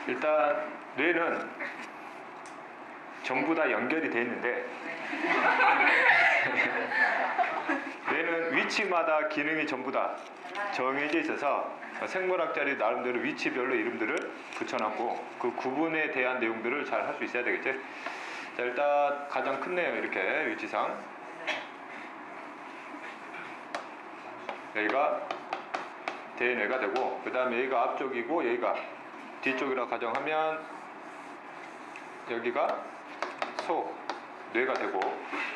일단 뇌는 전부 다 연결이 되어 있는데 뇌는 위치마다 기능이 전부 다 정해져 있어서 생물학자들이 나름대로 위치별로 이름들을 붙여놨고 그 구분에 대한 내용들을 잘 할 수 있어야 되겠지. 자, 일단 가장 큰네요. 이렇게 위치상 여기가 대뇌가 되고, 그 다음에 여기가 앞쪽이고 여기가 뒤쪽이라고 가정하면 여기가 뇌가 되고,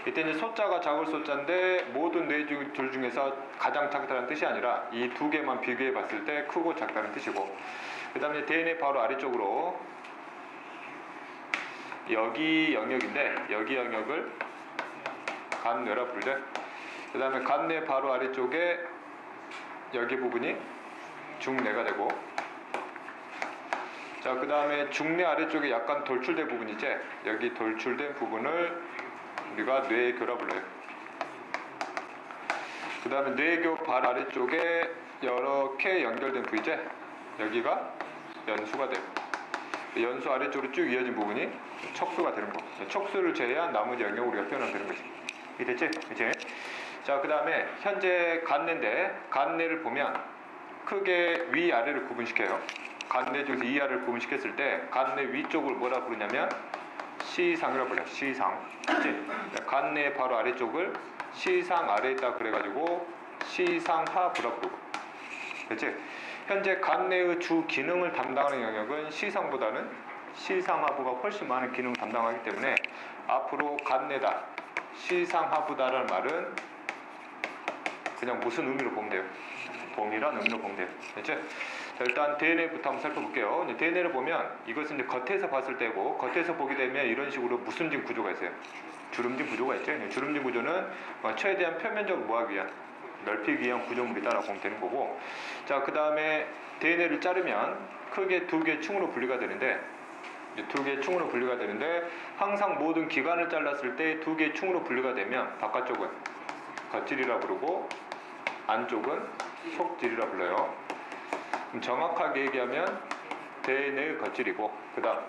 이때 이제 소자가 작을 소자인데 모든 뇌 둘 중에서 가장 작다는 뜻이 아니라 이 두 개만 비교해 봤을 때 크고 작다는 뜻이고, 그 다음에 대뇌 바로 아래쪽으로 여기 영역인데 여기 영역을 간뇌라 부르죠. 그 다음에 간뇌 바로 아래쪽에 여기 부분이 중뇌가 되고, 자, 그 다음에 중뇌 아래쪽에 약간 돌출된 부분이 있지. 여기 돌출된 부분을 우리가 뇌교라 불러요. 그 다음에 뇌교 발 아래쪽에 이렇게 연결된 부위지. 여기가 연수가 돼요. 연수 아래쪽으로 쭉 이어진 부분이 척수가 되는 거. 척수를 제외한 나머지 영역을 우리가 표현하면 되는 거지. 이해됐지? 그치? 자, 그 다음에 현재 간뇌인데 간뇌를 보면 크게 위아래를 구분시켜요. 간뇌 중에서 위아래를 구분시켰을 때 간뇌 위쪽을 뭐라 부르냐면 시상이라고 불러요. 시상. 그치? 간뇌 바로 아래쪽을 시상 아래에 있다 그래가지고 시상하부라 부르고. 그치? 현재 간뇌의 주 기능을 담당하는 영역은 시상보다는 시상하부가 훨씬 많은 기능을 담당하기 때문에 앞으로 간뇌다, 시상하부다라는 말은 그냥 무슨 의미로 보면 돼요? 동일한 의미로 보면 돼요. 됐죠? 자, 일단 대뇌부터 한번 살펴볼게요. 이제 대뇌를 보면 이것은 이제 겉에서 봤을 때고, 겉에서 보게 되면 이런 식으로 무슨진 구조가 있어요. 주름진 구조가 있죠. 주름진 구조는 최대한 표면적으로 뭐하기 위한, 넓히기 위한 구조물이다라고 보면 되는 거고, 자, 그 다음에 대뇌를 자르면 크게 두 개의 층으로 분리가 되는데, 두 개의 층으로 분리가 되는데 항상 모든 기관을 잘랐을 때 두 개의 층으로 분리가 되면 바깥쪽은 겉질이라 부르고 안쪽은 속질이라 불러요. 그럼 정확하게 얘기하면 대뇌의 겉질이고 그 다음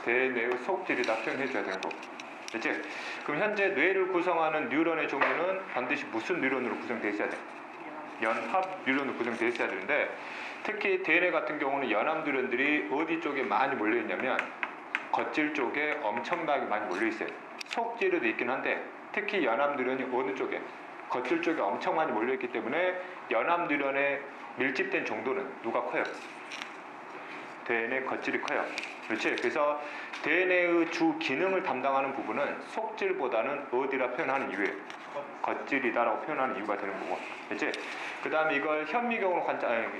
대뇌의 속질이다 표현해줘야 되는 거고. 됐지? 그럼 현재 뇌를 구성하는 뉴런의 종류는 반드시 무슨 뉴런으로 구성되어 있어야 돼? 연합 뉴런으로 구성되어 있어야 되는데, 특히 대뇌 같은 경우는 연합 뉴런들이 어디 쪽에 많이 몰려 있냐면 겉질 쪽에 엄청나게 많이 몰려 있어요. 속질에도 있긴 한데 특히 연합 뉴런이 어느 쪽에, 겉질 쪽에 엄청 많이 몰려 있기 때문에 연합 뉴런의 밀집된 정도는 누가 커요? 대뇌 겉질이 커요. 그렇지? 그래서 대뇌의 주 기능을 담당하는 부분은 속질보다는 어디라 표현하는 이유예요? 겉질이다라고 표현하는 이유가 되는 거고. 그렇지? 그 다음에 이걸 현미경으로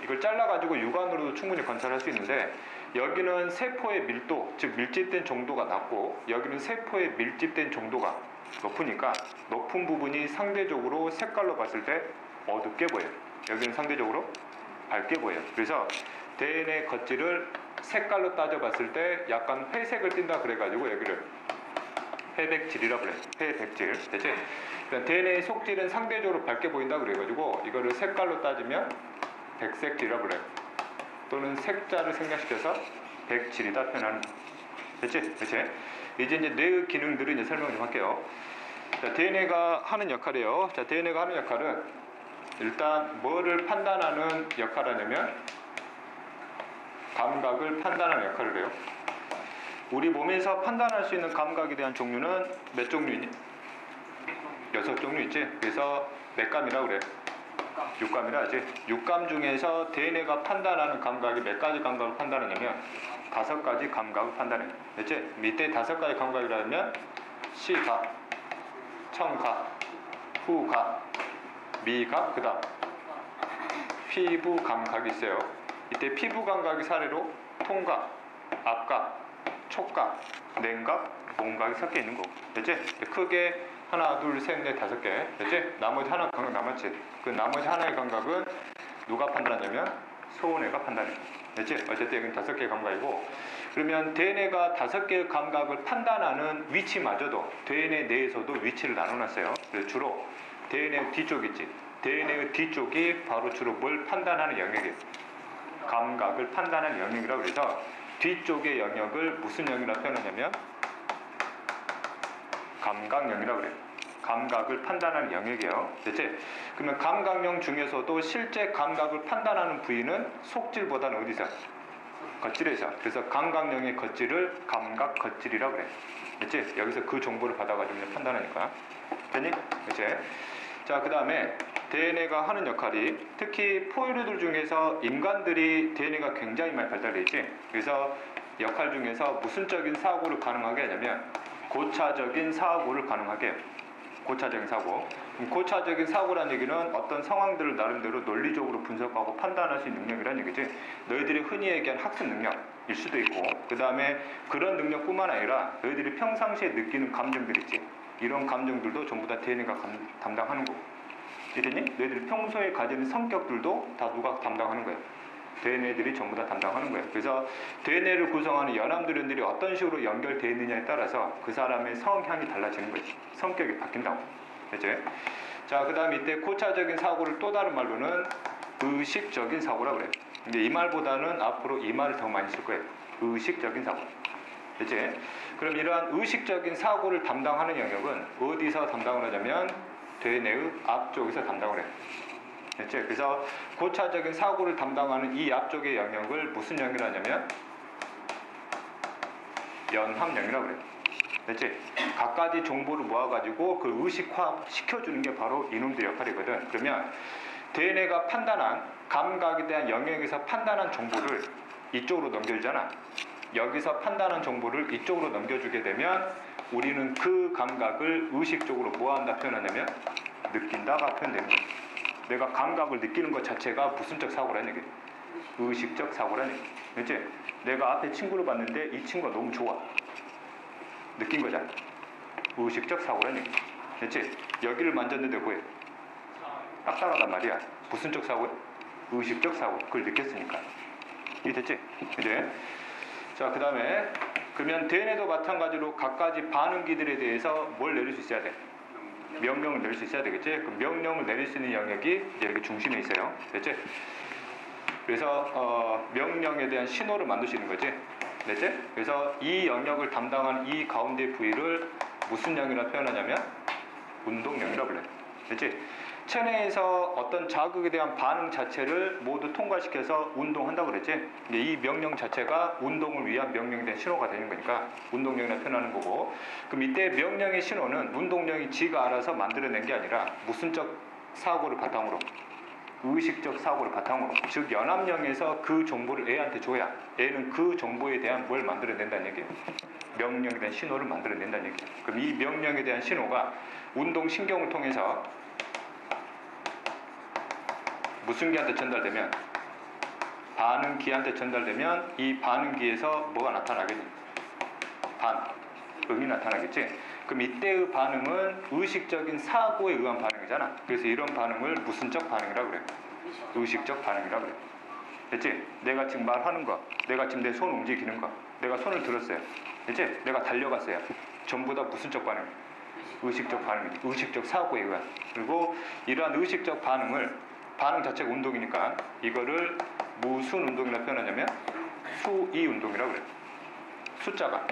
이걸 잘라가지고 육안으로도 충분히 관찰할 수 있는데, 여기는 세포의 밀도, 즉 밀집된 정도가 낮고 여기는 세포의 밀집된 정도가 높으니까 높은 부분이 상대적으로 색깔로 봤을 때 어둡게 보여요. 여기는 상대적으로 밝게 보여요. 그래서 대뇌 겉질을 색깔로 따져봤을 때 약간 회색을 띈다 그래가지고 여기를 회백질이라 그래요. 회백질. 됐지? 대뇌의 속질은 상대적으로 밝게 보인다 그래가지고 이거를 색깔로 따지면 백색질이라 그래요. 또는 색자를 생략시켜서 백질이다 표현하는. 됐지? 그치? 이제 뇌의 기능들을 이제 설명 좀 할게요. 자, 대뇌가 하는 역할이에요. 자, 대뇌가 하는 역할은 일단 뭐를 판단하는 역할을 하냐면 감각을 판단하는 역할을 해요. 우리 몸에서 판단할 수 있는 감각에 대한 종류는 몇 종류니? 6종류 있지? 그래서 몇 감이라고 그래? 6감이라 하지. 6감 중에서 대뇌가 판단하는 감각이 몇 가지 감각을 판단하냐면 5가지 감각을 판단해. 됐지? 밑에 5가지 감각이라면 시각, 청각, 후각, 미각, 그 다음 피부 감각이 있어요. 이때 피부 감각이 사례로 통각, 앞각, 촉각, 냉각, 몸각이 섞여 있는 거고. 됐지? 크게 하나, 둘, 셋, 넷, 5개. 됐지? 나머지 하나 감각 남았지? 그 나머지 하나의 감각은 누가 판단하냐면 소뇌가 판단해. 됐지? 어쨌든 여기는 5개의 감각이고, 그러면 대뇌가 5개의 감각을 판단하는 위치마저도 대뇌 내에서도 위치를 나눠놨어요. 그래서 주로 대뇌 뒤쪽 있지? 대뇌의 뒤쪽이 바로 주로 뭘 판단하는 영역이에요? 감각을 판단하는 영역이라고. 그래서 뒤쪽의 영역을 무슨 영역이라 표현하냐면 감각영이라고 그래요. 감각을 판단하는 영역이에요. 됐지? 그러면 감각영 중에서도 실제 감각을 판단하는 부위는 속질보다는 어디서? 겉질에서. 그래서 감각영의 겉질을 감각 겉질이라고 그래. 됐지? 여기서 그 정보를 받아가지고 그냥 판단하니까. 됐니? 그치? 자, 그 다음에 DNA가 하는 역할이, 특히 포유류들 중에서 인간들이 DNA가 굉장히 많이 발달되어 있지. 그래서 역할 중에서 무슨적인 사고를 가능하게 하냐면 고차적인 사고를 가능하게 해요. 고차적인 사고. 고차적인 사고란 얘기는 어떤 상황들을 나름대로 논리적으로 분석하고 판단할 수 있는 능력이란 얘기지. 너희들이 흔히 얘기한 학습 능력일 수도 있고, 그 다음에 그런 능력뿐만 아니라 너희들이 평상시에 느끼는 감정들 있지. 이런 감정들도 전부 다 DNA가 담당하는 거고. 이랬니? 너희들이 평소에 가지는 성격들도 다 누가 담당하는 거예요. DNA들이 전부 다 담당하는 거예요. 그래서 DNA를 구성하는 연암들이 어떤 식으로 연결되어 있느냐에 따라서 그 사람의 성향이 달라지는 거지. 성격이 바뀐다고. 됐죠? 자, 그 다음에 이때 고차적인 사고를 또 다른 말로는 의식적인 사고라고 그래요. 근데 이 말보다는 앞으로 이 말을 더 많이 쓸 거예요. 의식적인 사고. 됐지? 그럼 이러한 의식적인 사고를 담당하는 영역은 어디서 담당을 하냐면 DNA의 앞쪽에서 담당을 해요. 됐지? 그래서 고차적인 사고를 담당하는 이 앞쪽의 영역을 무슨 영역이라 하냐면 연합영역이라고 그래요. 됐지? 갖가지 정보를 모아가지고 그 의식화 시켜주는 게 바로 이놈들 역할이거든. 그러면 DNA가 판단한 감각에 대한 영역에서 판단한 정보를 이쪽으로 넘겨주잖아. 여기서 판단한 정보를 이쪽으로 넘겨주게 되면 우리는 그 감각을 의식적으로 뭐 한다 표현하냐면 느낀다가 표현되는 거야. 내가 감각을 느끼는 것 자체가 무슨적 사고라는 얘기야. 의식적 사고라는 얘기야. 그렇지? 내가 앞에 친구를 봤는데 이 친구가 너무 좋아. 느낀 거잖아. 의식적 사고라는 얘기야. 그렇지? 여기를 만졌는데 뭐해? 딱딱하단 말이야. 무슨적 사고야? 의식적 사고. 그걸 느꼈으니까. 이해 됐지? 이제 자, 그 다음에 그러면 DNA도 마찬가지로 갖가지 반응기들에 대해서 뭘 내릴 수 있어야 돼? 명령을 내릴 수 있어야 되겠지? 그 명령을 내릴 수 있는 영역이 이제 이렇게 중심에 있어요. 됐지? 그래서 명령에 대한 신호를 만들 수 있는 거지. 됐지? 그래서 이 영역을 담당하는 이 가운데 부위를 무슨 영역이라 표현하냐면 운동영역이라고 불러요. 됐지? 체내에서 어떤 자극에 대한 반응 자체를 모두 통과시켜서 운동한다고 그랬지? 근데 이 명령 자체가 운동을 위한 명령에 대한 신호가 되는 거니까 운동령이라 표현하는 거고, 그럼 이때 명령의 신호는 운동령이 지가 알아서 만들어낸 게 아니라 무슨적 사고를 바탕으로, 의식적 사고를 바탕으로, 즉 연합령에서 그 정보를 애한테 줘야 애는 그 정보에 대한 뭘 만들어낸다는 얘기예요. 명령에 대한 신호를 만들어낸다는 얘기예요. 그럼 이 명령에 대한 신호가 운동신경을 통해서 무슨 기한테 전달되면, 반응기한테 전달되면 이 반응기에서 뭐가 나타나겠니? 반응이 나타나겠지? 그럼 이때의 반응은 의식적인 사고에 의한 반응이잖아. 그래서 이런 반응을 무슨적 반응이라고 그래? 의식적 반응이라고 그래. 됐지? 내가 지금 말하는 거, 내가 지금 내 손 움직이는 거, 내가 손을 들었어요. 됐지? 내가 달려갔어요. 전부 다 무슨적 반응? 의식적 반응이지. 의식적 사고에 의한. 그리고 이러한 의식적 반응을, 반응 자체가 운동이니까 이거를 무슨 운동이라 표현하냐면 수의 운동이라고 그래요. 숫자가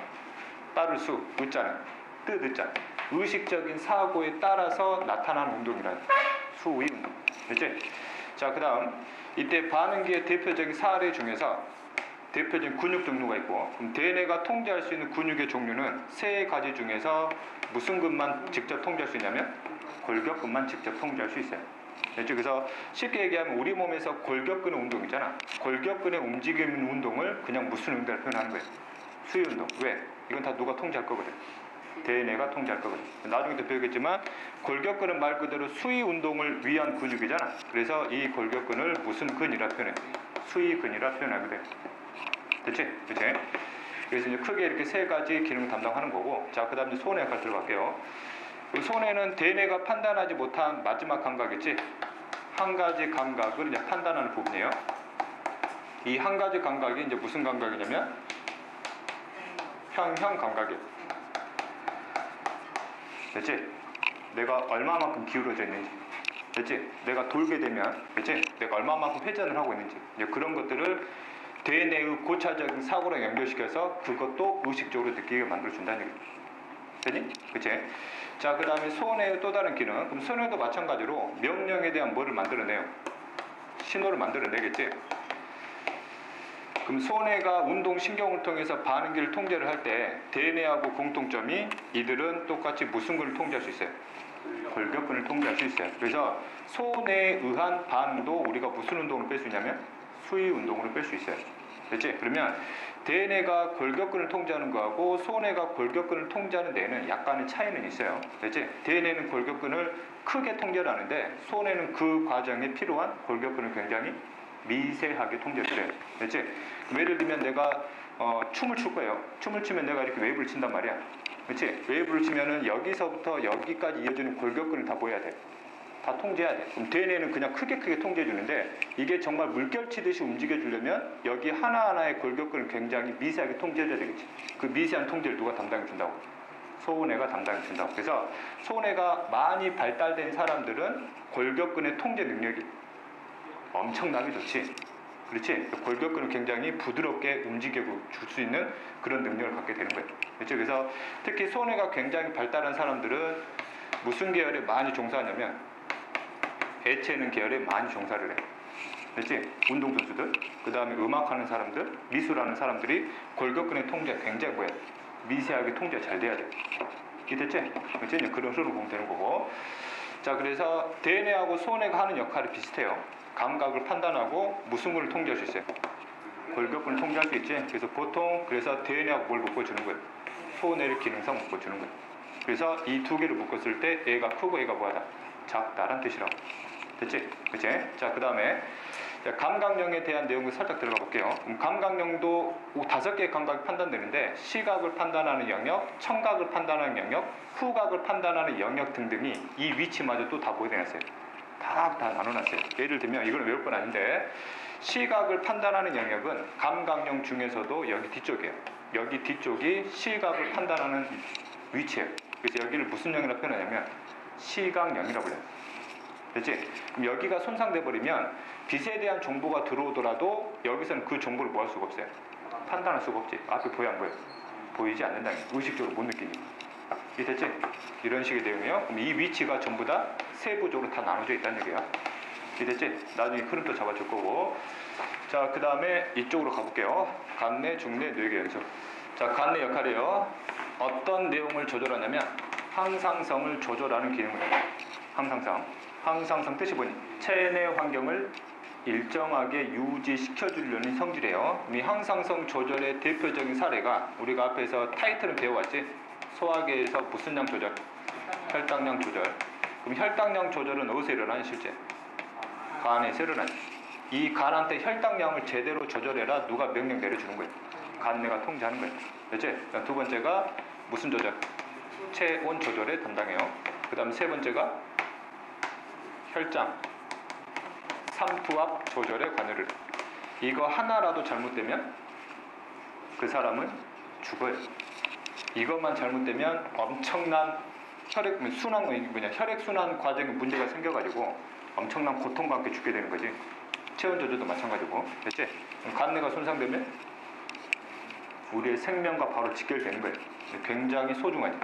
따를 수, 의자는 뜻 의자, 의식적인 사고에 따라서 나타나는 운동이라 수의 운동. 됐지? 자, 그 다음 이때 반응기의 대표적인 사례 중에서 대표적인 근육 종류가 있고, 그럼 DNA가 통제할 수 있는 근육의 종류는 세 가지 중에서 무슨 근만 직접 통제할 수 있냐면 골격근만 직접 통제할 수 있어요. 됐죠? 그래서 쉽게 얘기하면 우리 몸에서 골격근의 운동이잖아. 골격근의 움직임 운동을 그냥 무슨 운동을 표현하는 거예요? 수의 운동. 왜? 이건 다 누가 통제할 거거든. DNA가 통제할 거거든. 나중에 또 배우겠지만 골격근은 말 그대로 수의 운동을 위한 근육이잖아. 그래서 이 골격근을 무슨 근이라 표현해? 수의 근이라 표현하게 돼. 됐지? 그치? 그래서 이제 크게 이렇게 세 가지 기능을 담당하는 거고, 자, 그 다음 이제 손의 역할 들어갈게요. 손에는 DNA가 판단하지 못한 마지막 감각이지, 한 가지 감각을 이제 판단하는 부분이에요. 이 한 가지 감각이 이제 무슨 감각이냐면 평형 감각이에요. 됐지? 내가 얼마만큼 기울어져 있는지, 됐지? 내가 돌게 되면, 됐지? 내가 얼마만큼 회전을 하고 있는지, 이제 그런 것들을 대뇌의 고차적인 사고랑 연결시켜서 그것도 의식적으로 느끼게 만들어준다는 얘기죠. 되니? 그치? 자, 그 다음에 소뇌의 또 다른 기능. 그럼 소뇌도 마찬가지로 명령에 대한 뭐를 만들어내요? 신호를 만들어내겠지? 그럼 소뇌가 운동신경을 통해서 반응기를 통제를 할 때 대뇌하고 공통점이 이들은 똑같이 무슨 근을 통제할 수 있어요? 골격근을 통제할 수 있어요. 그래서 소뇌에 의한 반응도 우리가 무슨 운동으로 뺄 수 있냐면 수위 운동으로 뺄 수 있어요. 됐지? 그러면 대뇌가 골격근을 통제하는 거하고 소뇌가 골격근을 통제하는 데에는 약간의 차이는 있어요. 됐지? 대뇌는 골격근을 크게 통제를 하는데 소뇌는 그 과정에 필요한 골격근을 굉장히 미세하게 통제를 해요. 됐지? 예를 들면 내가 춤을 출 거예요. 춤을 추면 내가 이렇게 웨이브를 친단 말이야. 그렇지? 웨이브를 치면은 여기서부터 여기까지 이어지는 골격근을 다 보여야 돼. 다 통제해야 돼. 그럼 대뇌는 그냥 크게 통제해 주는데 이게 정말 물결 치듯이 움직여 주려면 여기 하나하나의 골격근을 굉장히 미세하게 통제해 줘야 되겠지. 그 미세한 통제를 누가 담당해 준다고? 소뇌가 담당해 준다고. 그래서 소뇌가 많이 발달된 사람들은 골격근의 통제 능력이 엄청나게 좋지. 그렇지? 골격근을 굉장히 부드럽게 움직여 줄 수 있는 그런 능력을 갖게 되는 거예요. 그렇죠? 그래서 특히 소뇌가 굉장히 발달한 사람들은 무슨 계열에 많이 종사하냐면 애체능 계열에 많이 종사를 해. 그렇지? 운동선수들, 그 다음에 음악하는 사람들, 미술하는 사람들이 골격근의 통제가 굉장히 뭐야? 미세하게 통제가 잘 돼야 돼. 이해됐지? 그렇지? 그런 식으로 보면 되는 거고. 자, 그래서 대뇌하고 소뇌가 하는 역할이 비슷해요. 감각을 판단하고 무슨 근을 통제할 수 있어요? 골격근을 통제할 수 있지. 그래서 보통 그래서 대뇌하고 뭘 묶어주는 거예요? 소뇌를 기능상 묶어주는 거예요. 그래서 이 두 개를 묶었을 때 A가 크고 A가 뭐하다? 작다란 뜻이라고. 됐지? 그치? 자, 그 다음에 감각령에 대한 내용을 살짝 들어가 볼게요. 감각령도 5개의 감각이 판단되는데 시각을 판단하는 영역, 청각을 판단하는 영역, 후각을 판단하는 영역 등등이 이 위치마저 또 다 보여드렸어요. 다 나눠놨어요. 예를 들면 이거는 외울 건 아닌데 시각을 판단하는 영역은 감각령 중에서도 여기 뒤쪽이에요. 여기 뒤쪽이 시각을 판단하는 위치예요. 그래서 여기를 무슨 영이라고 표현하냐면 시각령이라고 불러요. 됐지? 그럼 여기가 손상돼 버리면 빛에 대한 정보가 들어오더라도 여기서는 그 정보를 뭐 할 수가 없어요. 판단할 수가 없지. 앞에 보여 안 보여? 보이지 않는다는 게 의식적으로 못 느끼니까. 이해됐지? 이런 식의 내용이에요. 그럼 이 위치가 전부 다 세부적으로 다 나눠져 있다는 얘기야. 이해됐지? 나중에 흐름도 잡아줄 거고. 자, 그 다음에 이쪽으로 가볼게요. 간내, 중내, 뇌계 연속. 자, 간내 역할이에요. 어떤 내용을 조절하냐면 항상성을 조절하는 기능을 해요. 항상성 뜻이 뭐니? 체내 환경을 일정하게 유지시켜주려는 성질이에요. 이 항상성 조절의 대표적인 사례가 우리가 앞에서 타이틀은 배워왔지? 소화계에서 무슨 양 조절? 혈당량 조절. 그럼 혈당량 조절은 어디서 일어나니 실제? 간에서 일어나니. 이 간한테 혈당량을 제대로 조절해라. 누가 명령 내려주는 거예요? 간내가 통제하는 거예요. 됐지? 두 번째가 무슨 조절? 체온 조절에 담당해요. 그 다음 세 번째가 혈장, 삼투압 조절에 관여를. 이거 하나라도 잘못되면 그 사람은 죽어요. 이것만 잘못되면 엄청난 혈액순환 과정에 문제가 생겨가지고 엄청난 고통과 함께 죽게 되는 거지. 체온 조절도 마찬가지고. 됐지? 간내가 손상되면 우리의 생명과 바로 직결되는 거예요. 굉장히 소중하죠.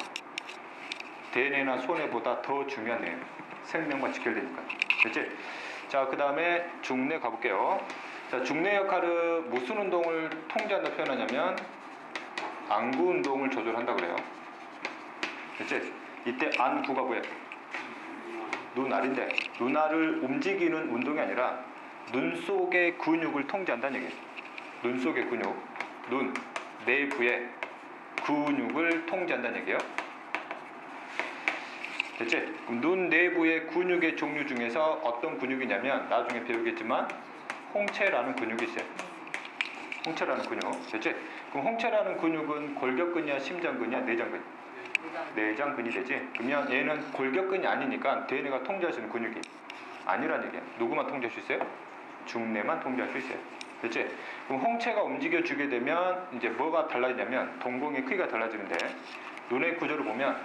대뇌나 소뇌보다 더 중요한 내용. 생명과 직결되니까. 됐지? 자, 그 다음에 중뇌 가볼게요. 자, 중뇌 역할은 무슨 운동을 통제한다 표현하냐면 안구 운동을 조절한다 그래요. 됐지? 이때 안구가 뭐야? 눈알인데 눈알을 움직이는 운동이 아니라 눈 속의 근육을 통제한다는 얘기예요. 눈 속의 근육, 눈 내부의 근육을 통제한다는 얘기예요. 됐지? 눈 내부의 근육의 종류 중에서 어떤 근육이냐면 나중에 배우겠지만 홍채라는 근육이 있어요. 홍채라는 근육. 됐지? 그럼 홍채라는 근육은 골격근이야, 심장근이야, 내장근? 내장근이 되지? 그러면 얘는 골격근이 아니니까 대뇌가 통제할 수 있는 근육이 아니란 얘기야. 누구만 통제할 수 있어요? 중뇌만 통제할 수 있어요. 됐지? 그럼 홍채가 움직여주게 되면 이제 뭐가 달라지냐면 동공의 크기가 달라지는데 눈의 구조를 보면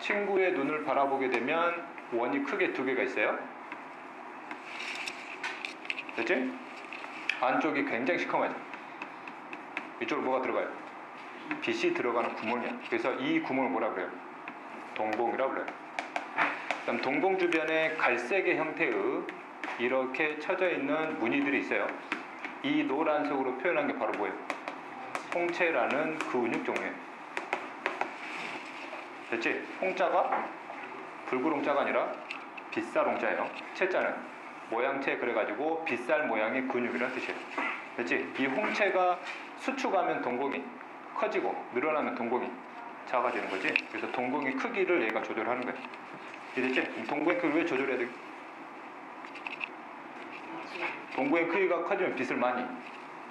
친구의 눈을 바라보게 되면 원이 크게 두 개가 있어요. 됐지? 안쪽이 굉장히 시커매져. 이쪽으로 뭐가 들어가요? 빛이 들어가는 구멍이야. 그래서 이 구멍을 뭐라 그래요? 동공이라고 그래요. 그다음 동공 주변에 갈색의 형태의 이렇게 쳐져 있는 무늬들이 있어요. 이 노란색으로 표현한 게 바로 뭐예요? 홍채라는 근육 종류예요. 됐지? 홍자가 붉은홍자가 아니라 빗살홍자예요. 채자는 모양채 그래가지고 빗살 모양의 근육이라는 뜻이에요. 됐지? 이 홍채가 수축하면 동공이 커지고 늘어나면 동공이 작아지는 거지. 그래서 동공의 크기를 얘가 조절하는 거예요. 이해됐지? 동공의 크기를 왜 조절해야 돼? 동공의 크기가 커지면 빛을 많이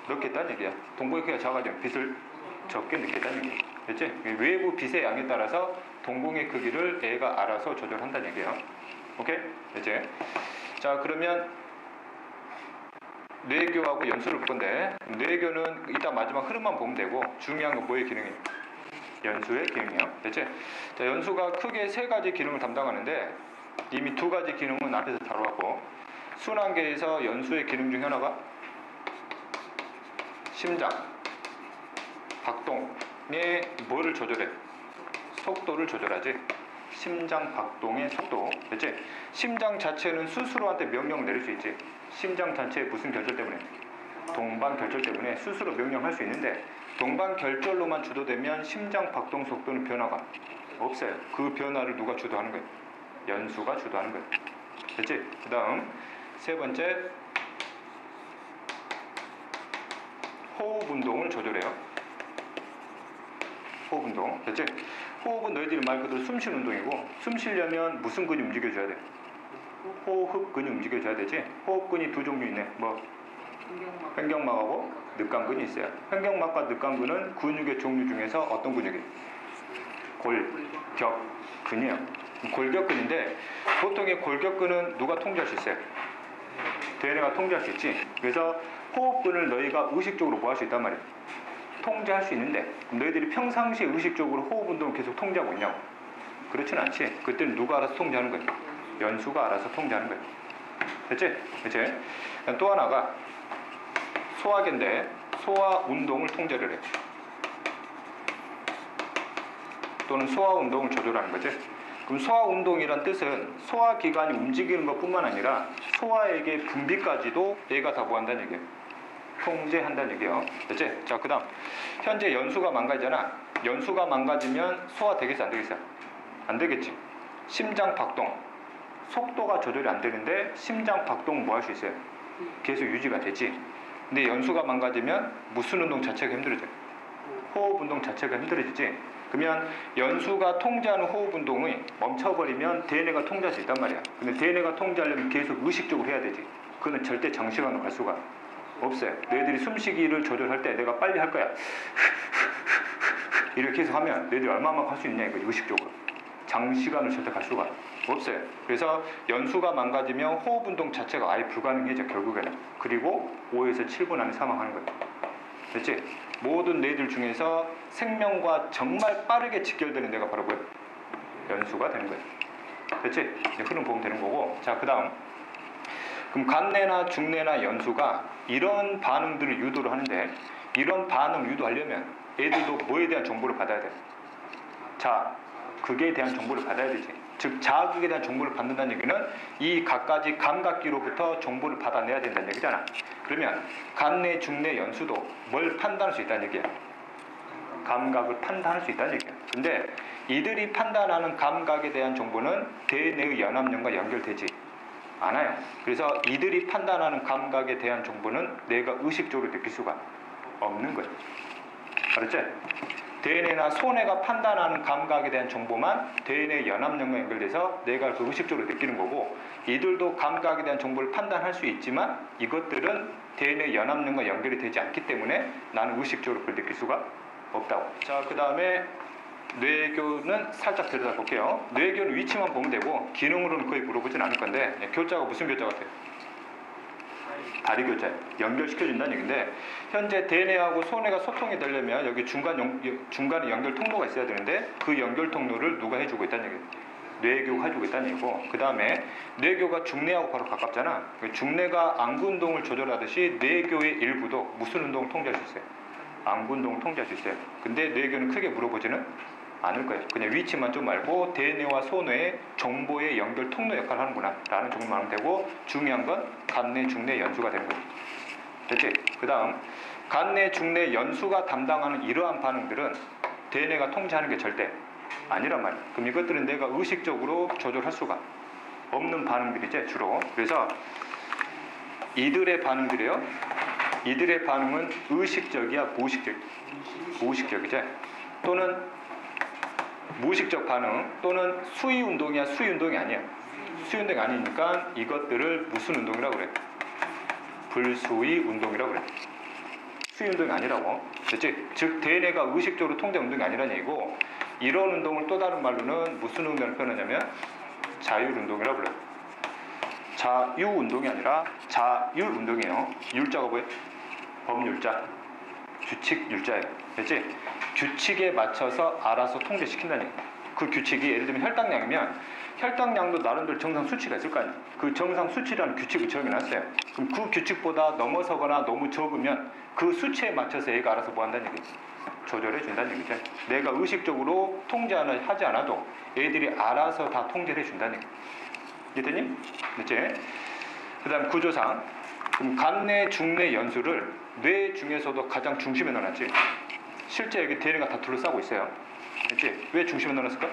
넣겠다는 얘기야. 동공의 크기가 작아지면 빛을 적게 넣겠다는 얘기야. 됐지? 외부 빛의 양에 따라서 동공의 크기를 애가 알아서 조절한다는 얘기야. 오케이? 됐지? 자, 그러면 뇌교하고 연수를 볼 건데, 뇌교는 이따 마지막 흐름만 보면 되고, 중요한 건 뭐의 기능이에요? 연수의 기능이에요. 됐지? 자, 연수가 크게 세 가지 기능을 담당하는데, 이미 두 가지 기능은 앞에서 다루었고, 순환계에서 연수의 기능 중 하나가 심장, 박동의 뭐를 조절해? 속도를 조절하지. 심장 박동의 속도. 됐지? 심장 자체는 스스로한테 명령을 내릴 수 있지. 심장 자체의 무슨 결절 때문에? 동반 결절 때문에 스스로 명령할 수 있는데, 동반 결절로만 주도되면 심장 박동 속도는 변화가 없어요. 그 변화를 누가 주도하는 거예요? 연수가 주도하는 거예요. 됐지? 그 다음 세 번째, 호흡 운동을 조절해요. 호흡 운동. 됐지? 호흡은 너희들이 말 그대로 숨 쉬는 운동이고, 숨 쉬려면 무슨 근이 움직여줘야 돼? 호흡근이 움직여줘야 되지. 호흡근이 두 종류 있네. 뭐? 횡격막하고 늑강근이 있어요. 횡격막과 늑강근은 근육의 종류 중에서 어떤 근육이에요? 골격근이에요. 골격근인데, 보통의 골격근은 누가 통제할 수 있어요? 대뇌가 통제할 수 있지. 그래서 호흡근을 너희가 의식적으로 뭐 할 수 있단 말이에요? 통제할 수 있는데, 너희들이 평상시에 의식적으로 호흡 운동을 계속 통제하고 있냐고? 그렇지는 않지. 그때는 누가 알아서 통제하는 거예요? 연수가 알아서 통제하는 거예요. 됐지? 그치? 또 하나가 소화계인데, 소화 운동을 통제를 해요. 또는 소화 운동을 조절하는 거지. 그럼 소화 운동이란 뜻은 소화기관이 움직이는 것뿐만 아니라 소화액의 분비까지도 얘가 다 뭐 한다는 얘기예요? 통제한다는 얘기예요. 됐지? 자, 그 다음 현재 연수가 망가지잖아. 연수가 망가지면 소화 되겠어, 안 되겠어? 안 되겠지. 심장 박동 속도가 조절이 안 되는데, 심장 박동 뭐 할 수 있어요? 계속 유지가 되지. 근데 연수가 망가지면 무슨 운동 자체가 힘들어져요? 호흡 운동 자체가 힘들어지지. 그러면 연수가 통제하는 호흡 운동이 멈춰버리면 대뇌가 통제할 수 있단 말이야. 근데 대뇌가 통제하려면 계속 의식적으로 해야 되지. 그거는 절대 장시간으로 갈 수가 없어요. 너희들이 숨쉬기를 조절할 때 내가 빨리 할 거야 이렇게 계속 하면 너희들이 얼마만큼 할 수 있냐 이거. 의식적으로 장시간을 절대 갈 수가 없어요. 그래서 연수가 망가지면 호흡 운동 자체가 아예 불가능해져 결국에는. 그리고 5에서 7분 안에 사망하는 거예요. 됐지? 모든 뇌들 중에서 생명과 정말 빠르게 직결되는 데가 바로 뭐예요? 연수가 되는 거예요. 됐지? 흐름 보면 되는 거고. 자, 그 다음, 그럼 간뇌나 중뇌나 연수가 이런 반응들을 유도를 하는데, 이런 반응을 유도하려면 애들도 뭐에 대한 정보를 받아야 돼요? 자극에 대한 정보를 받아야 되지. 즉 자극에 대한 정보를 받는다는 얘기는 이 갖가지 감각기로부터 정보를 받아내야 된다는 얘기잖아. 그러면 간뇌, 중뇌, 연수도 뭘 판단할 수 있다는 얘기야? 감각을 판단할 수 있다는 얘기야. 근데 이들이 판단하는 감각에 대한 정보는 대뇌의 연합령과 연결되지 않아요. 그래서 이들이 판단하는 감각에 대한 정보는 내가 의식적으로 느낄 수가 없는 거예요. 알았지? 대뇌나 소뇌가 판단하는 감각에 대한 정보만 대뇌 연합령과 연결돼서 내가 그 의식적으로 느끼는 거고, 이들도 감각에 대한 정보를 판단할 수 있지만 이것들은 대뇌 연합령과 연결이 되지 않기 때문에 나는 의식적으로 그걸 느낄 수가 없다고. 자, 그 다음에 뇌교는 살짝 들여다볼게요. 뇌교는 위치만 보면 되고 기능으로는 거의 물어보진 않을 건데, 교자가 무슨 교자 같아요? 다리 교자예요. 연결시켜준다는 얘기인데, 현재 대뇌하고 소뇌가 소통이 되려면 여기 중간에 연결 통로가 있어야 되는데, 그 연결 통로를 누가 해주고 있다는 얘기예요? 뇌교가 해주고 있다는 얘기고, 그 다음에 뇌교가 중뇌하고 바로 가깝잖아. 중뇌가 안구 운동을 조절하듯이 뇌교의 일부도 무슨 운동을 통제할 수 있어요? 안구 운동을 통제할 수 있어요. 근데 뇌교는 크게 물어보지는 않을 거예요. 그냥 위치만 좀 알고 대뇌와 소뇌의 정보의 연결 통로 역할을 하는구나 라는 정도만 하면 되고, 중요한 건 간뇌, 중뇌, 연수가 되는 거예요. 됐지? 그 다음 간뇌, 중뇌, 연수가 담당하는 이러한 반응들은 대뇌가 통제하는 게 절대 아니란 말이에요. 그럼 이것들은 내가 의식적으로 조절할 수가 없는 반응들이지 주로. 그래서 이들의 반응들이요, 이들의 반응은 의식적이야 무의식적이지, 또는 무의식적 반응, 또는 수위 운동이야 수위 운동이 아니야 수위 운동이 아니니까 이것들을 무슨 운동이라고 그래? 불수위 운동이라고 그래. 수위 운동이 아니라고. 됐지? 즉 대뇌가 의식적으로 통제한 운동이 아니라는 얘기고, 이런 운동을 또 다른 말로는 무슨 운동을 표현하냐면 자율 운동이라고 그래요. 자유 운동이 아니라 자율 운동이에요. 율자가 뭐예요? 법률자, 규칙 율자예요. 됐지? 규칙에 맞춰서 알아서 통제시킨다는 얘기예요. 그 규칙이 예를 들면 혈당량이면 혈당량도 나름대로 정상 수치가 있을 거 아니에요. 그 정상 수치라는 규칙을 정해놨어요. 그럼 그 규칙보다 넘어서거나 너무 적으면 그 수치에 맞춰서 얘가 알아서 뭐 한다는 얘기예요? 조절해 준다는 얘기죠. 내가 의식적으로 통제하지 않아도 애들이 알아서 다 통제를 해준다는 얘기예요. 이해되니? 됐지? 그 다음 구조상, 그럼 간뇌, 중뇌, 연수를 뇌 중에서도 가장 중심에 넣어놨지. 실제 여기 대뇌가 다 둘러싸고 있어요. 됐지? 왜 중심에 넣어놨을까?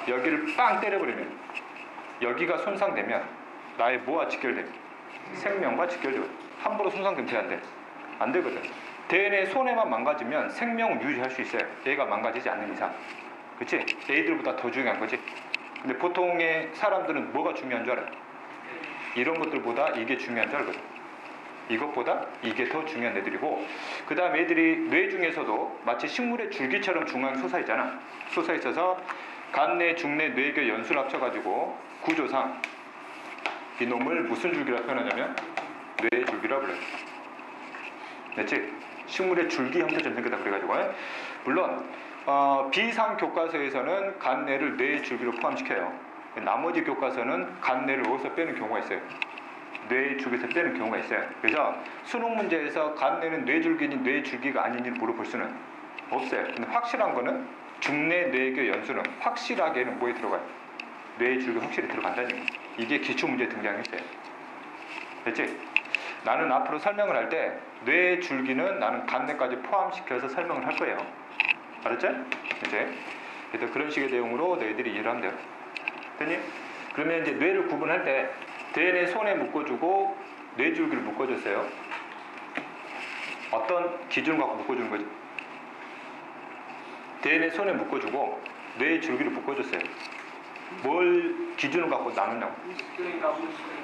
여기를 빵 때려버리면 여기가 손상되면 나의 뭐와 직결돼? 생명과 직결돼. 함부로 손상되면 돼, 안 돼? 안 되거든. 대뇌 손해만 망가지면 생명은 유지할 수 있어요. 얘가 망가지지 않는 이상. 그치? 애들보다 더 중요한 거지. 근데 보통의 사람들은 뭐가 중요한 줄 알아요? 이런 것들보다 이게 중요한 줄 알거든. 이것보다 이게 더 중요한 애들이고, 그 다음 애들이 뇌 중에서도 마치 식물의 줄기처럼 중앙에 솟아있잖아. 솟아있어서 간뇌, 중뇌, 뇌교, 연수를 합쳐가지고 구조상 이놈을 무슨 줄기라고 표현하냐면 뇌 줄기라고 불러요. 됐지? 식물의 줄기 형태처럼 생겼다 그래가지고. 물론 비상 교과서에서는 간뇌를 뇌 줄기로 포함시켜요. 나머지 교과서는 간뇌를 어디서 빼는 경우가 있어요? 뇌 줄기에서 빼는 경우가 있어요. 그래서 수능 문제에서 간뇌는 뇌줄기니 뇌줄기가 아닌지 물어볼 수는 없어요. 근데 확실한 거는 중뇌, 뇌교, 연수는 확실하게는 뭐에 들어가요? 뇌줄기 확실히 들어간다는 얘기예요. 이게 기출문제에 등장했어요. 됐지? 나는 앞으로 설명을 할 때 뇌줄기는 나는 간뇌까지 포함시켜서 설명을 할 거예요. 알았지? 이제 그래서 그런 식의 내용으로 너희들이 이해를 하면 돼요. 됐니? 그러면 이제 뇌를 구분할 때 대뇌 손에 묶어주고 뇌줄기를 묶어줬어요. 어떤 기준을 갖고 묶어주는 거지? 대뇌 손에 묶어주고 뇌줄기를 묶어줬어요. 뭘 기준을 갖고 나누냐고?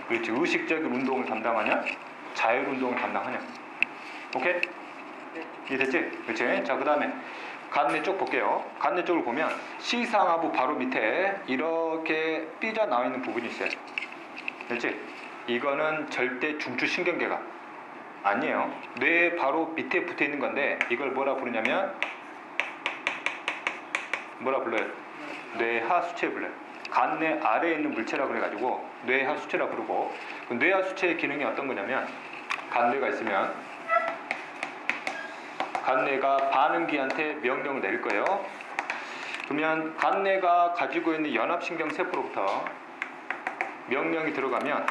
그렇지. 의식적인 운동을 담당하냐? 자율 운동을 담당하냐? 오케이? 이해됐지? 그렇지? 자, 그 다음에 간뇌 쪽 볼게요. 간뇌 쪽을 보면 시상하부 바로 밑에 이렇게 삐져 나와 있는 부분이 있어요. 그렇지? 이거는 절대 중추신경계가 아니에요. 뇌 바로 밑에 붙어 있는 건데 이걸 뭐라 부르냐면 뭐라 불러요? 뇌하수체 불러요. 간뇌 아래에 있는 물체라고 그래가지고 뇌하수체라고 부르고, 그 뇌하수체의 기능이 어떤 거냐면 간뇌가 있으면 간뇌가 반응기한테 명령을 내릴 거예요. 그러면 간뇌가 가지고 있는 연합신경세포로부터 명령이 들어가면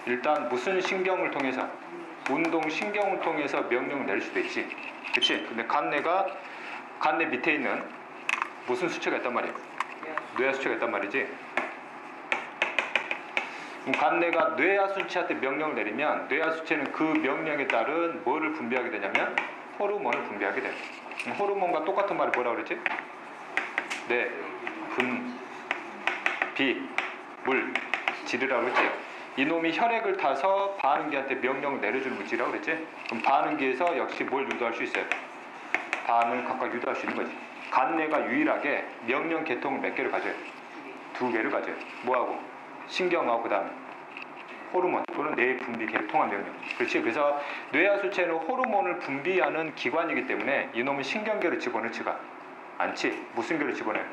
일단 무슨 신경을 통해서? 운동신경을 통해서 명령을 내릴 수도 있지. 그치? 근데 간뇌 밑에 있는 무슨 수체가 있단 말이에요? 뇌하수체가 있단 말이지. 간뇌가 뇌하수체한테 명령을 내리면 뇌하수체는 그 명령에 따른 뭐를 분비하게 되냐면 호르몬을 분비하게 돼요. 호르몬과 똑같은 말이 뭐라고 그랬지? 뇌, 분, 비, 물, 질이라고 그랬지? 이놈이 혈액을 타서 반응기한테 명령을 내려주는 물질이라고 그랬지? 그럼 반응기에서 역시 뭘 유도할 수 있어요? 반응을 각각 유도할 수 있는 거지. 간뇌가 유일하게 명령 계통을 몇 개를 가져요? 2개를 가져요. 뭐하고? 신경하고 그 다음에 호르몬 또는 뇌 분비 계통한 명령. 그렇지? 그래서 뇌하수체는 호르몬을 분비하는 기관이기 때문에 이놈은 신경계로 집어넣지가 않지. 무슨 계로 집어넣어요?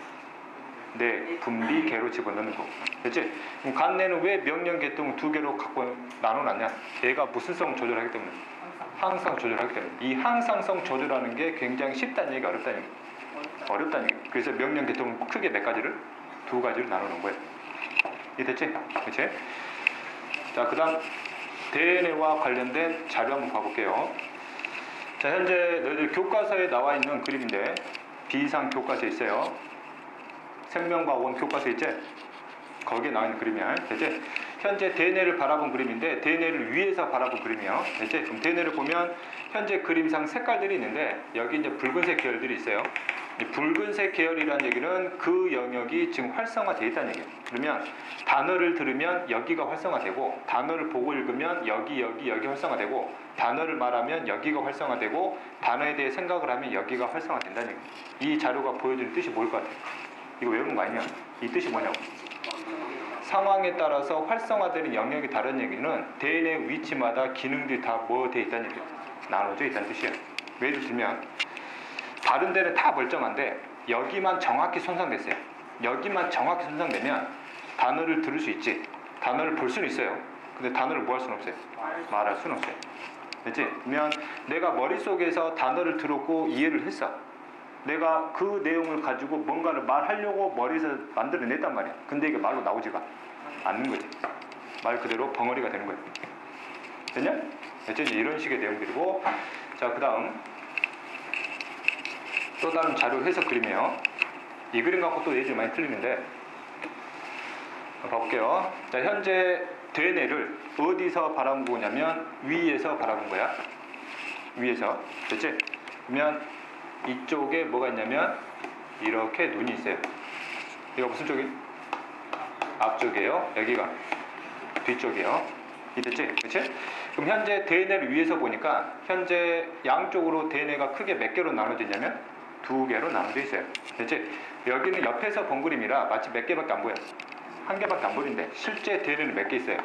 내, 분비, 개로 집어넣는 거. 됐지? 그럼 간내는 왜 명령, 계통을 두 개로 갖고 나눠놨냐? 얘가 무슨 성 조절하기 때문에? 항상 조절하기 때문에. 이 항상성 조절하는 게 굉장히 쉽다는 얘기, 어렵다는 얘기. 어렵다는 얘기. 그래서 명령, 계통은 크게 몇 가지를? 두 가지를 나눠놓은 거예요. 이해됐지? 그치? 자, 그 다음 DNA와 관련된 자료 한번 봐볼게요. 자, 현재 너희들 교과서에 나와 있는 그림인데 비상 교과서에 있어요. 생명과학원 교과서 있지? 거기에 나와 있는 그림이야. 됐지? 현재 DNA를 바라본 그림인데 DNA를 위에서 바라본 그림이에요. 됐지? 그럼 DNA를 보면 현재 그림상 색깔들이 있는데 여기 이제 붉은색 계열들이 있어요. 이 붉은색 계열이라는 얘기는 그 영역이 지금 활성화되어 있다는 얘기예요. 그러면 단어를 들으면 여기가 활성화되고 단어를 보고 읽으면 여기 활성화되고 단어를 말하면 여기가 활성화되고 단어에 대해 생각을 하면 여기가 활성화된다는 얘기예요. 이 자료가 보여주는 뜻이 뭘 것 같아요? 이거 외우는 거 아니냐? 이 뜻이 뭐냐고. 상황에 따라서 활성화되는 영역이 다른 얘기는 DNA 위치마다 기능들이 다 뭐 돼 있다는 얘기예요. 나눠져 있다는 뜻이에요. 예를 들면 다른 데는 다 멀쩡한데 여기만 정확히 손상됐어요. 여기만 정확히 손상되면 단어를 들을 수 있지. 단어를 볼 수는 있어요. 근데 단어를 뭐 할 수는 없어요. 말할 수는 없어요. 됐지? 그러면 내가 머릿속에서 단어를 들었고 이해를 했어. 내가 그 내용을 가지고 뭔가를 말하려고 머리에서 만들어냈단 말이야. 근데 이게 말로 나오지가 않는 거지. 말 그대로 벙어리가 되는 거야. 됐냐? 됐지? 이런 식의 내용들이고. 자, 그 다음 또 다른 자료 해석 그림이에요. 이 그림 갖고 또 예전에 많이 틀리는데 봐볼게요. 자, 현재 DNA를 어디서 바라본 거냐면 위에서 바라본 거야. 위에서. 됐지? 그러면 이쪽에 뭐가 있냐면 이렇게 눈이 있어요. 이거 무슨 쪽이? 앞쪽이에요. 여기가 뒤쪽이에요. 됐지? 그치? 그럼 현재 DNA를 위에서 보니까 현재 양쪽으로 DNA가 크게 몇 개로 나눠져 있냐면 두 개로 나눠져 있어요. 됐지? 여기는 옆에서 본 그림이라 마치 몇 개밖에 안 보여. 한 개밖에 안 보이는데 실제 DNA는 몇 개 있어요?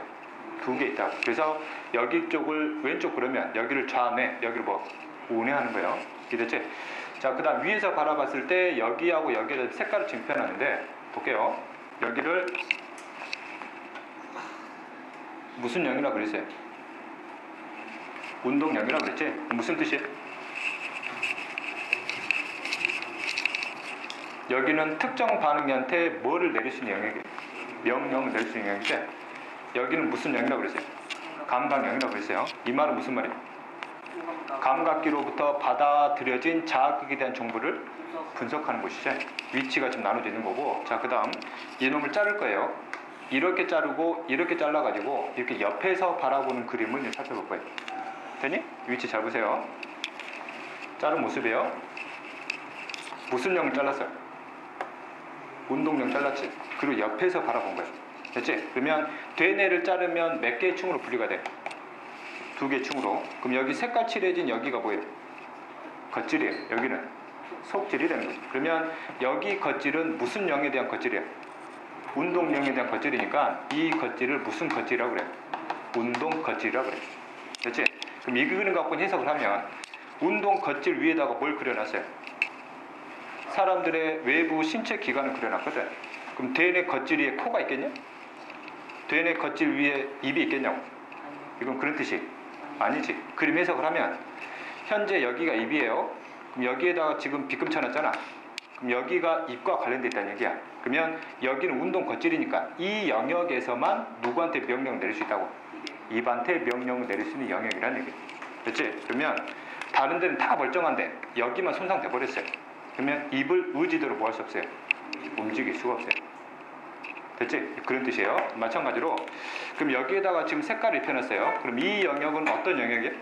두 개 있다고. 그래서 여기 쪽을 왼쪽 그러면 여기를 좌내, 여기를 뭐 우내하는 거예요. 됐지? 자, 그 다음 위에서 바라봤을 때 여기하고 여기를 색깔을 지금 표현하는데 볼게요. 여기를 무슨 영이라고 그랬어요? 운동영이라고 그랬지? 무슨 뜻이에요? 여기는 특정 반응이한테 뭐를 내릴 수 있는 영역이에요? 명령을 내릴 수 있는 영역인데 여기는 무슨 영이라고 그랬어요? 감각영이라고 그랬어요. 이 말은 무슨 말이에요? 감각기로부터 받아들여진 자극에 대한 정보를 분석하는 곳이죠. 위치가 좀 나눠져 있는 거고. 자, 그 다음 이놈을 자를 거예요. 이렇게 자르고 이렇게 잘라가지고 이렇게 옆에서 바라보는 그림을 이제 살펴볼 거예요. 되니? 위치 잘 보세요. 자른 모습이에요. 무슨 영을 잘랐어요? 운동령 잘랐지. 그리고 옆에서 바라본 거예요. 됐지? 그러면 DNA를 자르면 몇 개의 층으로 분리가 돼? 두 개의 층으로. 그럼 여기 색깔 칠해진 여기가 뭐예요? 겉질이에요. 여기는 속질이 되는 거죠. 그러면 여기 겉질은 무슨 영에 대한 겉질이에요? 운동령에 대한 겉질이니까 이 겉질을 무슨 겉질이라고 그래요? 운동 겉질이라고 그래요. 됐지? 그럼 이 그림 갖고 해석을 하면 운동 겉질 위에다가 뭘 그려놨어요? 사람들의 외부 신체 기관을 그려놨거든. 그럼 DNA 겉질 위에 코가 있겠냐? DNA 겉질 위에 입이 있겠냐고? 이건 그런 뜻이 아니지. 그림 해석을 하면 현재 여기가 입이에요. 그럼 여기에다가 지금 빗금 쳐놨잖아. 그럼 여기가 입과 관련돼 있다는 얘기야. 그러면 여기는 운동 겉질이니까 이 영역에서만 누구한테 명령을 내릴 수 있다고? 입한테 명령을 내릴 수 있는 영역이라는 얘기야. 됐지? 그러면 다른 데는 다 멀쩡한데 여기만 손상돼 버렸어요. 그러면 입을 의지대로 뭐 할 수 없어요? 움직일 수가 없어요. 됐지? 그런 뜻이에요. 마찬가지로 그럼 여기에다가 지금 색깔을 입혀놨어요. 그럼 이 영역은 어떤 영역이에요?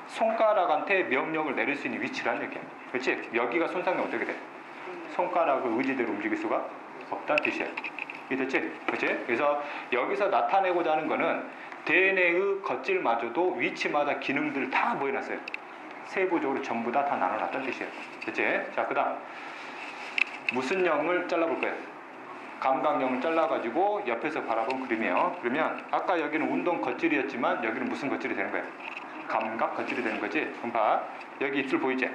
손가락한테 명령을 내릴 수 있는 위치라는 얘기예요. 그렇지? 여기가 손상이 어떻게 돼? 손가락을 의지대로 움직일 수가 없다는 뜻이에요. 이해됐지? 그렇지? 그래서 여기서 나타내고자 하는 거는 DNA의 겉질마저도 위치마다 기능들을 다 모여놨어요. 세부적으로 전부 다 나눠놨다는 뜻이에요. 됐지? 자, 그 다음 무슨 영을 잘라볼 거예요? 감각영을 잘라가지고 옆에서 바라본 그림이에요. 그러면 아까 여기는 운동 겉질이었지만 여기는 무슨 겉질이 되는 거예요? 감각 겉질이 되는 거지. 그럼 봐. 여기 입술 보이지?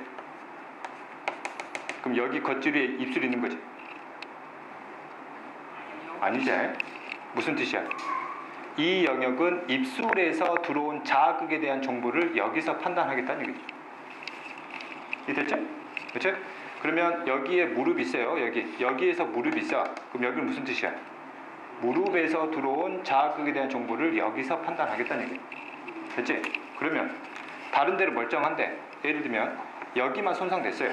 그럼 여기 겉질 위에 입술이 있는 거지. 아니지. 무슨 뜻이야? 이 영역은 입술에서 들어온 자극에 대한 정보를 여기서 판단하겠다는 얘기죠. 이해됐죠? 그렇죠? 그러면 여기에 무릎이 있어요. 여기에서 무릎이 있어. 그럼 여기는 무슨 뜻이야? 무릎에서 들어온 자극에 대한 정보를 여기서 판단하겠다는 얘기예요. 됐지? 그러면 다른 데로 멀쩡한데 예를 들면 여기만 손상됐어요.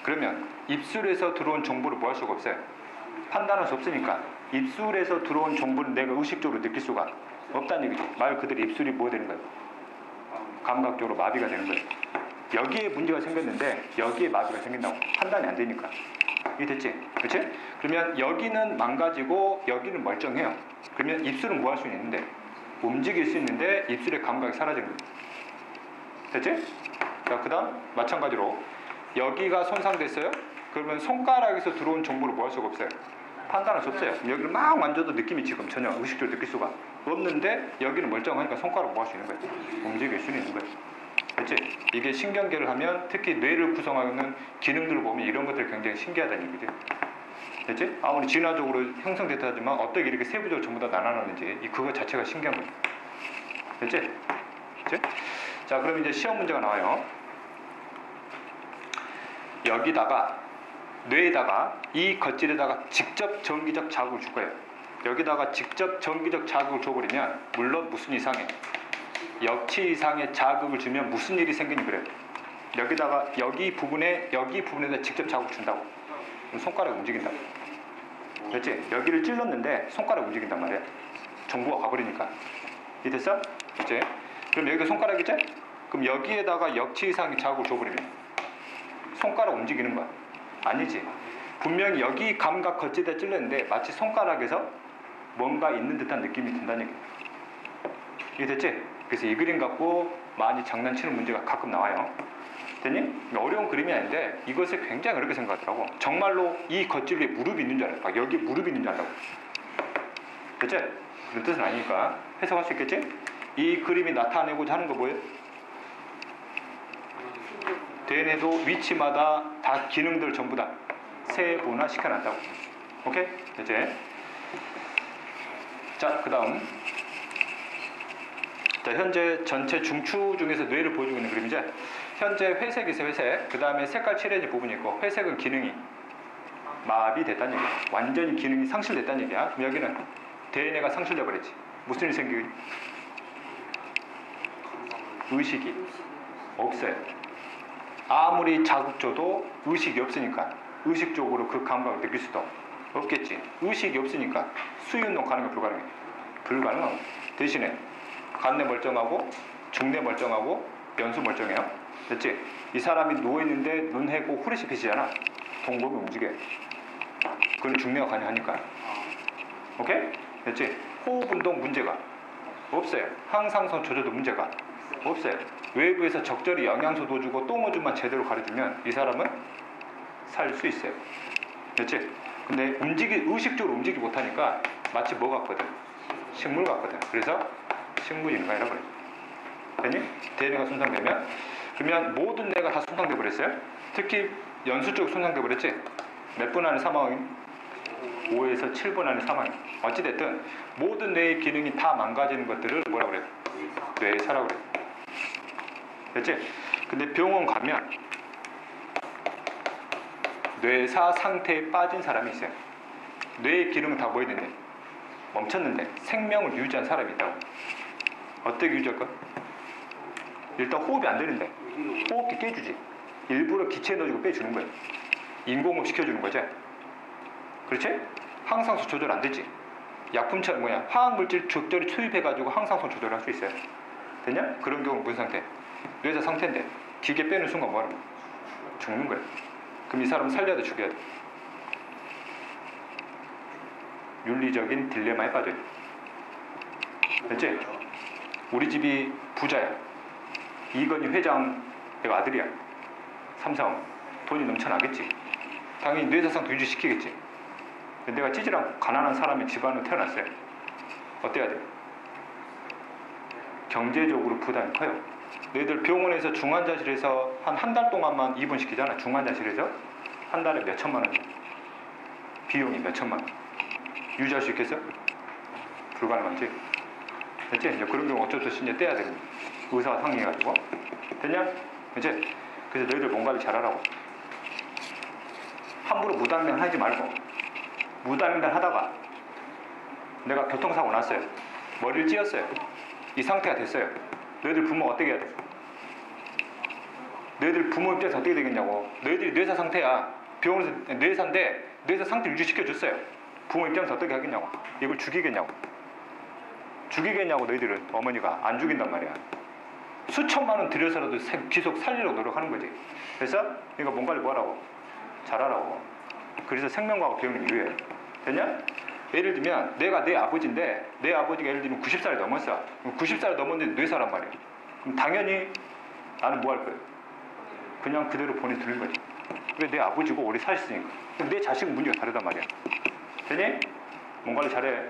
그러면 입술에서 들어온 정보를 뭐 할 수가 없어요. 판단할 수 없으니까 입술에서 들어온 정보를 내가 의식적으로 느낄 수가 없다는 얘기죠. 말 그대로 입술이 뭐 되는 거예요? 감각적으로 마비가 되는 거예요. 여기에 문제가 생겼는데 여기에 마비가 생긴다고 판단이 안 되니까. 이게 됐지? 그렇지? 그러면 여기는 망가지고 여기는 멀쩡해요. 그러면 입술은 뭐 할 수 있는데 움직일 수 있는데 입술의 감각이 사라지는 거예요. 됐지? 자, 그 다음 마찬가지로 여기가 손상됐어요. 그러면 손가락에서 들어온 정보를 뭐 할 수가 없어요. 판단할 수 없어요. 여기를 막 만져도 느낌이 지금 전혀 의식적으로 느낄 수가 없는데 여기는 멀쩡하니까 손가락 뭐 할 수 있는 거예요. 움직일 수 있는 거예요. 그렇지? 이게 신경계를 하면 특히 뇌를 구성하는 기능들을 보면 이런 것들이 굉장히 신기하다는 얘기죠. 됐지? 아무리 진화적으로 형성됐다 하지만 어떻게 이렇게 세부적으로 전부 다 나눠놨는지 그거 자체가 신기한 거예요. 됐지? 됐지? 자, 그럼 이제 시험 문제가 나와요. 여기다가 뇌에다가 이 겉질에다가 직접 전기적 자극을 줄 거예요. 여기다가 직접 전기적 자극을 줘버리면 물론 무슨 이상해? 역치 이상의 자극을 주면 무슨 일이 생기니 그래요. 여기다가 여기 부분에다 직접 자극 준다고. 그럼 손가락이 움직인다고. 됐지? 여기를 찔렀는데 손가락이 움직인단 말이야. 정보가 가버리니까. 이해됐어? 그치? 그럼 여기가 손가락이지? 그럼 여기에다가 역치 이상의 자극을 줘버리면 손가락 움직이는 거야. 아니지. 분명히 여기 감각 겉에다 찔렀는데 마치 손가락에서 뭔가 있는 듯한 느낌이 든다는 얘기야. 이해됐지? 그래서 이 그림 갖고 많이 장난치는 문제가 가끔 나와요. 됐니? 어려운 그림이 아닌데 이것을 굉장히 어렵게 생각하더라고. 정말로 이 겉질 위에 무릎이 있는 줄 알아. 여기 무릎이 있는 줄 알라고. 됐지? 그런 뜻은 아니니까 해석할 수 있겠지? 이 그림이 나타내고자 하는 거 뭐예요? 대뇌도 위치마다 다 기능들 전부 다 세분화 시켜놨다고. 오케이? 됐지? 자, 그 다음. 자, 현재 전체 중추 중에서 뇌를 보여주고 있는 그림이죠. 현재 회색이 있어요, 회색. 그 다음에 색깔 칠해진 부분이 있고, 회색은 기능이 마비됐다는 얘기야. 완전히 기능이 상실됐다는 얘기야. 그럼 여기는 DNA가 상실돼 버렸지. 무슨 일이 생기니? 의식이 없어요. 아무리 자극 줘도 의식이 없으니까 의식적으로 그 감각을 느낄 수도 없겠지. 의식이 없으니까 수유운동 가능해, 불가능해? 불가능하고. 대신에 간내 멀쩡하고 중내 멀쩡하고 연수 멀쩡해요. 됐지? 이 사람이 누워있는데 눈 해고 후레쉬 빛이잖아. 동공이 움직여. 그건 중내가 가능하니까. 오케이? 됐지? 호흡 운동 문제가 없어요. 항상성 조절도 문제가 없어요. 외부에서 적절히 영양소 넣어주고 똥오줌만 제대로 가려주면 이 사람은 살 수 있어요. 됐지? 근데 의식적으로 움직이지 못하니까 마치 뭐 같거든? 식물 같거든. 그래서 식물인간이라고 그래. 됐니? DNA가 손상되면 그러면 모든 뇌가 다 손상돼 버렸어요. 특히 연수 쪽 손상돼 버렸지. 몇 분 안에 사망이? 5에서 7분 안에 사망이. 어찌됐든 모든 뇌의 기능이 다 망가지는 것들을 뭐라 그래요? 뇌사라고 그래요. 됐지? 근데 병원 가면 뇌사 상태에 빠진 사람이 있어요. 뇌의 기능은 다 뭐 있는데? 멈췄는데 생명을 유지한 사람이 있다고. 어떻게 유지할까? 일단 호흡이 안 되는데 호흡기 깨주지. 일부러 기체에 넣어주고 빼주는 거예요. 인공호흡 시켜주는 거지. 그렇지? 항상수 조절 안 되지. 약품처럼 화학물질 적절히 투입해가지고 항상수 조절할 수 있어요. 됐냐? 그런 경우는 무슨 상태? 뇌사 상태인데 기계 빼는 순간 뭐하는 거야? 죽는 거야. 그럼 이 사람은 살려야 돼, 죽여야 돼? 윤리적인 딜레마에 빠져요. 됐지? 우리 집이 부자야. 이건희 회장의 아들이야. 삼성. 돈이 넘쳐나겠지. 당연히 뇌사상도 유지시키겠지. 근데 내가 찌질한 가난한 사람의 집안으로 태어났어요. 어때야 돼? 경제적으로 부담이 커요. 너희들 병원에서 중환자실에서 한 달 동안만 입원시키잖아. 중환자실에서 한 달에 몇 천만 원. 비용이 몇 천만 원. 유지할 수 있겠어? 불가능하지. 됐지? 이제 그런 경우 어쩔 수 없이 이제 떼야 되는 거야. 의사가 상의해가지고. 됐냐? 이제 그래서 너희들 몸 관리 잘하라고. 함부로 무단횡단 하지 말고. 무단횡단 하다가 내가 교통사고 났어요. 머리를 찧었어요. 이 상태가 됐어요. 너희들 부모가 어떻게 해야 돼? 너희들 부모 입장에서 어떻게 되겠냐고. 너희들이 뇌사 상태야. 병원에서 뇌사인데 뇌사 상태 유지시켜줬어요. 부모 입장에서 어떻게 하겠냐고. 이걸 죽이겠냐고. 죽이겠냐고. 너희들은 어머니가 안 죽인단 말이야. 수천만 원 들여서라도 계속 살리려고 노력하는 거지. 그래서 이거 몸 관리 뭐하라고? 잘하라고. 그래서 생명과학 배우는 이유예요. 됐냐? 예를 들면 내가 내 아버지인데 내 아버지가 예를 들면 90살이 넘었어. 90살이 넘었는데 뇌사란 말이야. 그럼 당연히 나는 뭐 할 거야? 그냥 그대로 보내두는 거지. 왜? 내 아버지고 오래 사셨으니까. 내 자식은 문제가 다르단 말이야. 되니? 몸 관리 잘해.